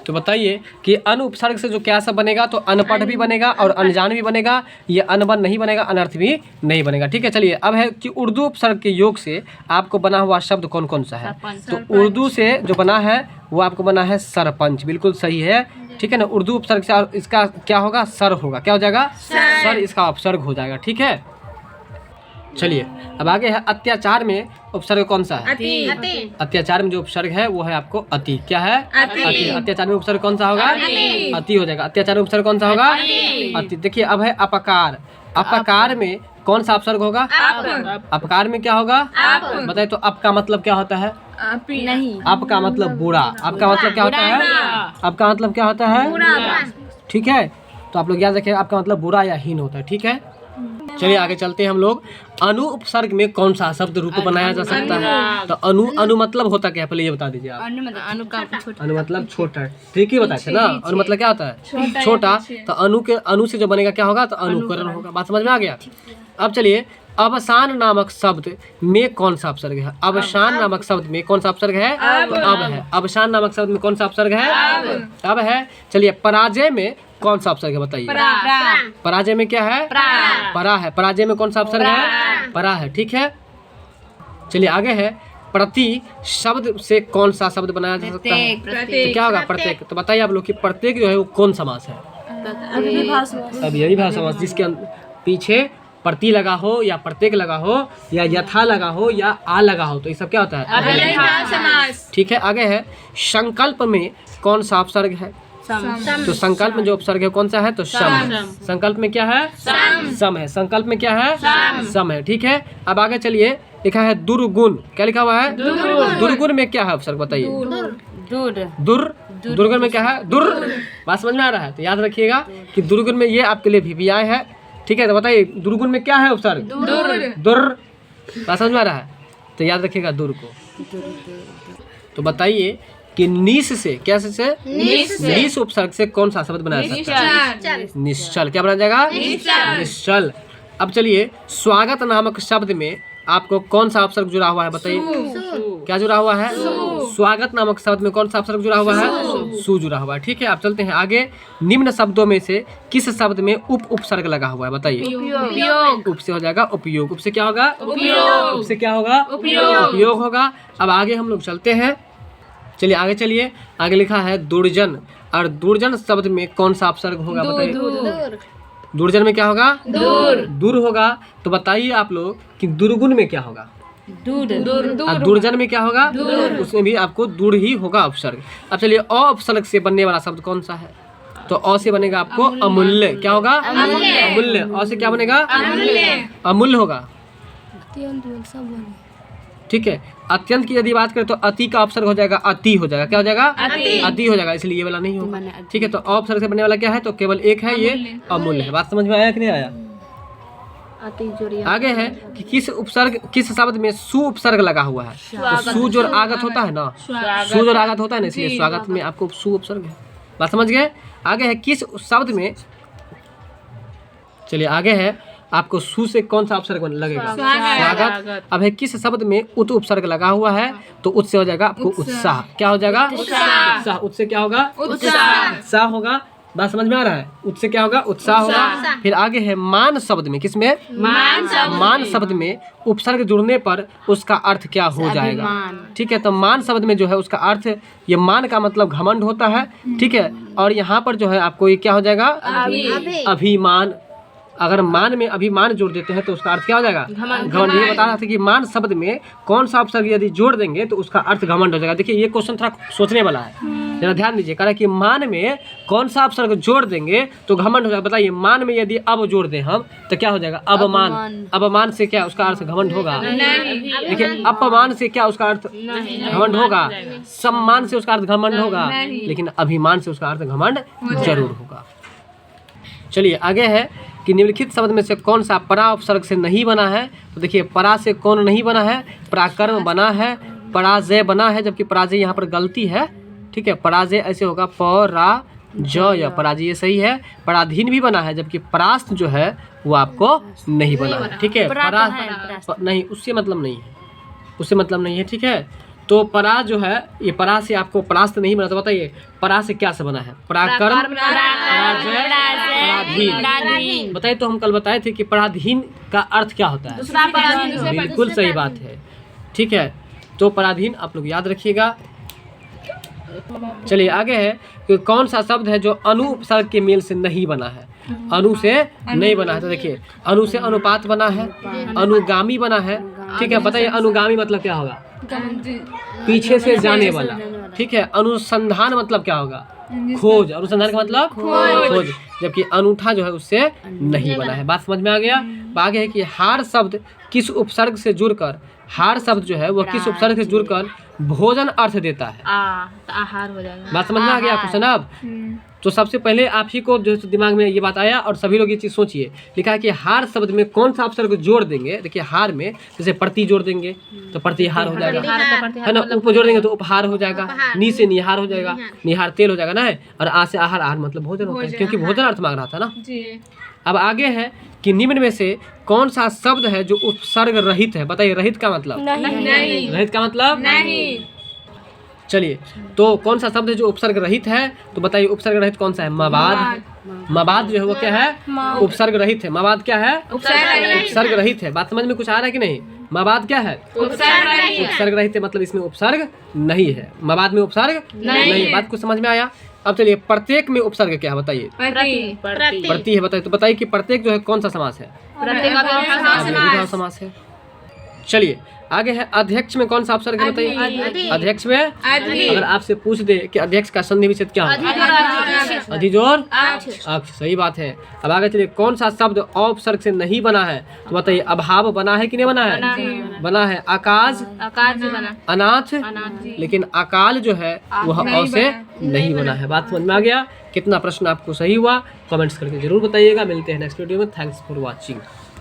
तो बताइए कि अन उपसर्ग से जो क्या सब बनेगा? तो अनपढ़ भी बनेगा और अनजान भी बनेगा। ये अनबन नहीं बनेगा, अनर्थ भी नहीं बनेगा। ठीक है, चलिए अब है कि उर्दू उपसर्ग के योग से आपको बना हुआ शब्द कौन कौन सा है? तो उर्दू से जो बना है वो आपको बना है सरपंच। बिल्कुल सही है। ठीक है ना, उर्दू उपसर्ग से इसका क्या होगा? सर होगा। क्या हो जाएगा? सर इसका उपसर्ग हो जाएगा। ठीक है, चलिए अब आगे है अत्याचार में उपसर्ग कौन सा है? अत्याचार में जो उपसर्ग है वो है आपको अति। क्या है? अति। अत्याचार में उपसर्ग कौन सा होगा? अति हो जाएगा। अत्याचार में उपसर्ग कौन सा होगा? अति। देखिए अब है अपकार। अपकार में कौन सा उपसर्ग होगा? अपकार में क्या होगा? बताइए तो अप का मतलब क्या होता है? नहीं। अप का मतलब बुरा। अप का मतलब क्या होता है? अप का मतलब क्या होता है? ठीक है, तो आप लोग याद रखिए आपका मतलब बुरा या हीन होता है। ठीक है, चलिए आगे चलते हैं हम लोग। अनु उपसर्ग में कौन सा शब्द रूप बनाया जा सकता है? तो अनु मतलब होता क्या है पहले ये बता दीजिए आप। अनु मतलब छोटा। ठीक ही बताए थे ना, अनु मतलब क्या होता है? छोटा। तो अनु से जो बनेगा क्या होगा? तो अनुकरण होगा। बात समझ में आ गया? अब चलिए अवसान नामक शब्द में कौन सा उपसर्ग है? अवसान नामक शब्द में कौन सा उपसर्ग है? तो अब है। अवसान नामक शब्द में कौन सा उपसर्ग है? अब है। चलिए पराजय में कौन सा उपसर्ग है बताइए? पराजय में क्या है? परा है। पराजय में कौन सा उपसर्ग है? परा है। ठीक है, चलिए आगे है प्रति शब्द से कौन सा शब्द बनाया जा सकता है? तो क्या होगा? प्रत्येक। तो बताइए आप लोग कि प्रत्येक जो है वो कौन समास है? अव्ययीभाव समास, जिसके पीछे प्रति लगा हो या प्रत्येक लगा हो या यथा लगा हो या आ लगा हो तो ये सब क्या होता है? अभिलेखा समास। ठीक है, आगे है संकल्प में कौन सा उपसर्ग है? तो संकल्प में जो उपसर्ग है कौन सा है? तो सम है। संकल्प में क्या है? सम है। संकल्प में क्या है? सम है। ठीक है, अब आगे चलिए, लिखा है दुर्गुण। क्या लिखा हुआ है? दुर्गुण में क्या है उपसर्ग बताइए? दुर्गुण में क्या है? बात समझ में आ रहा है? तो याद रखिएगा कि दुर्गुण में ये आपके लिए VVI है। ठीक है, तो बताइए दुर्गुण में क्या है उपसर्ग? दुर। बात समझ में आ रहा है? तो याद रखिएगा दुर को। तो बताइए कि निस से क्या से? निस उपसर्ग से कौन सा शब्द बनाया जाता है? निश्चल। क्या बना जाएगा? निश्चल। अब चलिए, स्वागत नामक शब्द में आपको कौन सा उपसर्ग जुड़ा हुआ है बताइए? क्या जुड़ा हुआ है? स्वागत नामक शब्द में कौन सा उपसर्ग जुड़ा हुआ है? सु जुड़ा हुआ है। ठीक है, आप चलते हैं आगे। निम्न शब्दों में से किस शब्द में उपसर्ग लगा हुआ है बताइए? उप से हो जाएगा उपयोग। उप से क्या होगा? उप से क्या होगा? उपयोग होगा। अब आगे हम लोग चलते हैं। चलिए आगे चलिए, आगे लिखा है दुर्जन। और दुर्जन शब्द में कौन सा उपसर्ग होगा बताइए? दुर्जन में क्या होगा? दूर होगा। तो बताइए आप लोग कि दुर्गुण में क्या होगा? और दुर्जन में क्या होगा? उसमें भी आपको दूर ही होगा उपसर्ग। अब चलिए, अ उपसर्ग से बनने वाला शब्द कौन सा है? तो अ से बनेगा आपको अमूल्य। क्या होगा? अमूल्य। अ से क्या बनेगा? अमूल्य होगा। ठीक है, अत्यंत की यदि बात करें तो अति का उपसर्ग हो जाएगा अति हो जाएगा। क्या हो जाएगा? अति हो जाएगा, इसलिए ये वाला नहीं होगा। ठीक है, तो अ उपसर्ग से बनने वाला क्या है? तो केवल एक है, ये अमूल्य है। बात समझ में आया कि नहीं आया? आगे है कि किस शब्द में सु उपसर्ग लगा हुआ है? तो सु जो आगत होता है ना, सु जो आगत होता है ना, इसलिए स्वागत में आपको सु उपसर्ग है। बात समझ गए? आगे है किस शब्द में, चलिए आगे है आपको सु से कौन सा उपसर्ग लगेगा? स्वागत। अब है किस शब्द में उत उपसर्ग लगा हुआ है? तो उत से हो जाएगा आपको उत्साह। क्या हो जाएगा? उत्साह। उत से क्या होगा? उत्साह होगा। बात समझ में आ रहा है? उत से क्या होगा? उत्साह होगा। फिर आगे है मान शब्द में, किसमें? मान शब्द में उपसर्ग जुड़ने पर उसका अर्थ क्या हो जाएगा? ठीक है, तो मान शब्द में जो है उसका अर्थ, ये मान का मतलब घमंड होता है। ठीक है, और यहाँ पर जो है आपको ये क्या हो जाएगा? अभिमान। अगर मान में अभिमान जोड़ देते हैं तो उसका अर्थ क्या हो जाएगा? घमंड। ये बता रहा था कि मान शब्द में कौन सा उपसर्ग यदि जोड़ देंगे तो उसका अर्थ घमंड हो जाएगा। देखिए ये क्वेश्चन थोड़ा सोचने वाला है, जरा ध्यान दीजिए। कह रहा है कि मान में कौन सा उपसर्ग जोड़ देंगे तो घमंड हो जाएगा। बताइए, मान में यदि अब जोड़ दें हम तो क्या हो जाएगा? अवमान। अवमान से क्या उसका अर्थ घमंड होगा? देखिए, अपमान से क्या उसका अर्थ घमंड होगा? सम्मान से उसका अर्थ घमंड होगा, लेकिन अभिमान से उसका अर्थ घमंड जरूर होगा। चलिए आगे है कि निम्नलिखित शब्द में से कौन सा परा उपसर्ग से नहीं बना है? तो देखिए, परा से कौन नहीं बना है? पराक्रम बना है, पराजय बना है, जबकि पराजय यहाँ पर गलती है। ठीक है, पराजय ऐसे होगा या पराजय, ये सही है। पराधीन भी बना है, जबकि परास्त जो है वो आपको नहीं बना है। ठीक है, नहीं, उससे मतलब नहीं है, उससे मतलब नहीं है। ठीक है, तो परा जो है, ये परा से आपको परास्त नहीं बना। तो बताइए परा से क्या से बना है? पराक्रम, पराजय, पराधीन। बताइए, तो हम कल बताए थे कि पराधीन का अर्थ क्या होता है? बिल्कुल सही बात है। ठीक है, तो पराधीन आप लोग याद रखिएगा। चलिए आगे है कि कौन सा शब्द है जो अनु उपसर्ग के मेल से नहीं बना है? अनु से नहीं बना है। तो देखिए, अनु से अनुपात बना है, अनुगामी बना है। ठीक है, बताइए अनुगामी मतलब क्या होगा? पीछे से जाने वाला। ठीक है, अनुसंधान मतलब क्या होगा? खोज। अनुसंधान का मतलब खोज, जबकि अनूठा जो है उससे नहीं बना है। बात समझ में आ गया? आगे है कि हार शब्द किस उपसर्ग से जुड़कर, हार शब्द जो है वो किस उपसर्ग से जुड़कर भोजन अर्थ देता है? आहार हो जाएगा। बात समझ में आ गया क्वेश्चन? अब तो सबसे पहले आप ही को जो दिमाग में ये बात आया, और सभी लोग ये चीज़ सोचिए। लिखा है कि हार शब्द में कौन सा उपसर्ग जोड़ देंगे? देखिए, हार में जैसे प्रति जोड़ देंगे तो प्रतिहार हो जाएगा, है ना। उप जोड़ देंगे तो उपहार हो जाएगा, नी से निहार हो जाएगा, निहार तेल हो जाएगा ना, और आ से आहार, आहार मतलब भोजन होता है, क्योंकि भोजन अर्थ मांग रहा था ना। अब आगे है कि निम्न में से कौन सा शब्द है जो उपसर्ग रहित है? बताइए, रहित का मतलब? नहीं। रहित का मतलब? नहीं। चलिए, तो कौन सा शब्द है जो उपसर्ग रहित है? तो बताइए उपसर्ग रहित कौन सा है? मवाद। मवाद जो है वो क्या है? उपसर्ग रहित है। मवाद क्या है? उपसर्ग रहित है। बात समझ में कुछ आ रहा है कि नहीं? मवाद क्या है? उपसर्ग रहित है, मतलब इसमें उपसर्ग नहीं है। मवाद में उपसर्ग नहीं। बात को समझ में आया? अब चलिए प्रत्येक में उपसर्ग क्या है बताइए। प्रति प्रति है बताइए, तो बताइए कि प्रत्येक जो है कौन सा समास है? अव्ययीभाव समास है। चलिए आगे है अध्यक्ष में कौन सा उपसर्ग है बताइए। अध्यक्ष में अगर आपसे पूछ दे कि अध्यक्ष का संधि विच्छेद क्या होगा? अधिजोर अक्ष, सही बात है। अब आगे चलिए कौन सा शब्द औपसर्ग से नहीं बना है? तो बताइए अभाव बना है कि नहीं बना है? बना है। आकाश, अनाथ, लेकिन अकाल जो है वह अ से नहीं बना है। बात समझ में आ गया? कितना प्रश्न आपको सही हुआ कमेंट्स करके जरूर बताइएगा। मिलते हैं नेक्स्ट वीडियो में। Thanks for watching.